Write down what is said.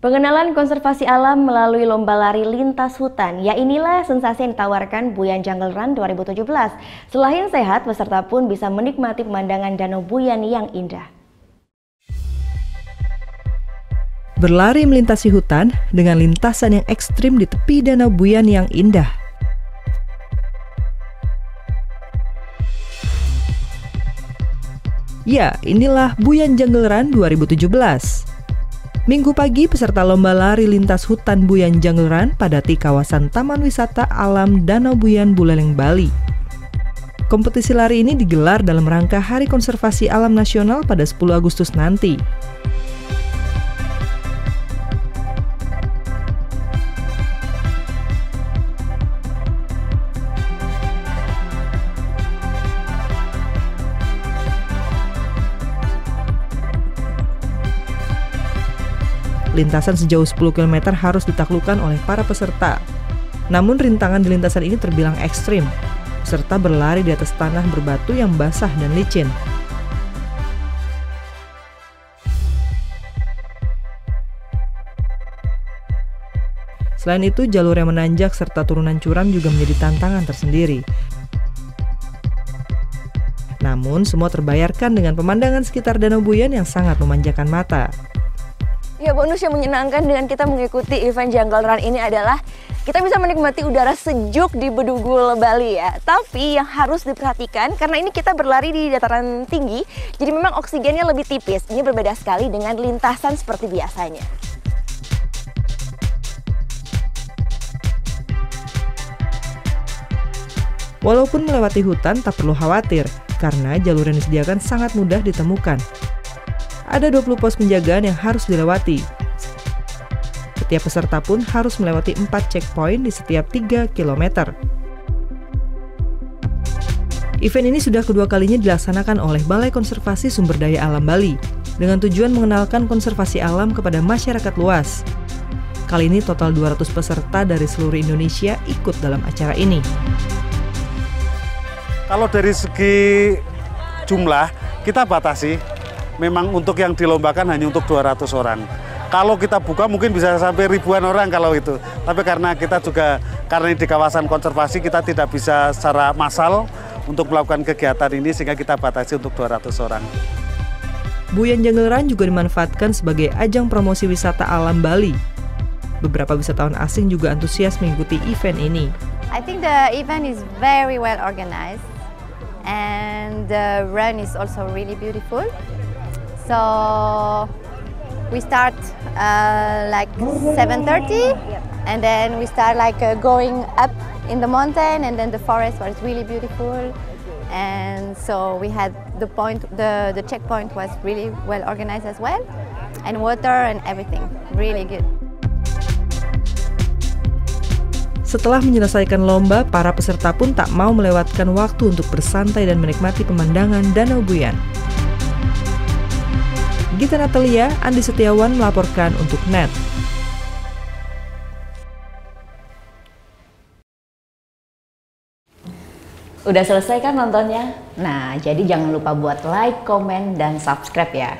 Pengenalan konservasi alam melalui lomba lari lintas hutan, ya inilah sensasi yang ditawarkan Buyan Jungle Run 2017. Selain sehat, peserta pun bisa menikmati pemandangan Danau Buyan yang indah. Berlari melintasi hutan dengan lintasan yang ekstrim di tepi Danau Buyan yang indah. Ya, inilah Buyan Jungle Run 2017. Minggu pagi, peserta lomba lari lintas hutan Buyan Jungle Run padati kawasan Taman Wisata Alam Danau Buyan Buleleng, Bali. Kompetisi lari ini digelar dalam rangka Hari Konservasi Alam Nasional pada 10 Agustus nanti. Lintasan sejauh 10 km harus ditaklukkan oleh para peserta. Namun rintangan di lintasan ini terbilang ekstrim. Peserta berlari di atas tanah berbatu yang basah dan licin. Selain itu, jalur yang menanjak serta turunan curam juga menjadi tantangan tersendiri. Namun, semua terbayarkan dengan pemandangan sekitar Danau Buyan yang sangat memanjakan mata. Ya, bonus yang menyenangkan dengan kita mengikuti event Jungle Run ini adalah kita bisa menikmati udara sejuk di Bedugul, Bali ya. Tapi yang harus diperhatikan karena ini kita berlari di dataran tinggi, jadi memang oksigennya lebih tipis. Ini berbeda sekali dengan lintasan seperti biasanya. Walaupun melewati hutan, tak perlu khawatir karena jalur yang disediakan sangat mudah ditemukan. Ada 20 pos penjagaan yang harus dilewati. Setiap peserta pun harus melewati 4 checkpoint di setiap 3 km. Event ini sudah kedua kalinya dilaksanakan oleh Balai Konservasi Sumber Daya Alam Bali dengan tujuan mengenalkan konservasi alam kepada masyarakat luas. Kali ini total 200 peserta dari seluruh Indonesia ikut dalam acara ini. Kalau dari segi jumlah, kita batasi. Memang untuk yang dilombakan hanya untuk 200 orang. Kalau kita buka mungkin bisa sampai ribuan orang kalau itu. Tapi karena kita juga, karena di kawasan konservasi kita tidak bisa secara massal untuk melakukan kegiatan ini sehingga kita batasi untuk 200 orang. Buyan Jungle Run juga dimanfaatkan sebagai ajang promosi wisata alam Bali. Beberapa wisatawan asing juga antusias mengikuti event ini. I think the event is very well organized and the run is also really beautiful. So we start like 7:30 and then we start like going up in the mountain and then the forest was really beautiful. And so we had the checkpoint was really well organized as well, and water and everything, really good. Setelah menyelesaikan lomba, para peserta pun tak mau melewatkan waktu untuk bersantai dan menikmati pemandangan Danau Buyan. Gita Natalia, Andi Setiawan melaporkan untuk NET. Udah selesai kan nontonnya? Nah, jadi jangan lupa buat like, komen, dan subscribe ya.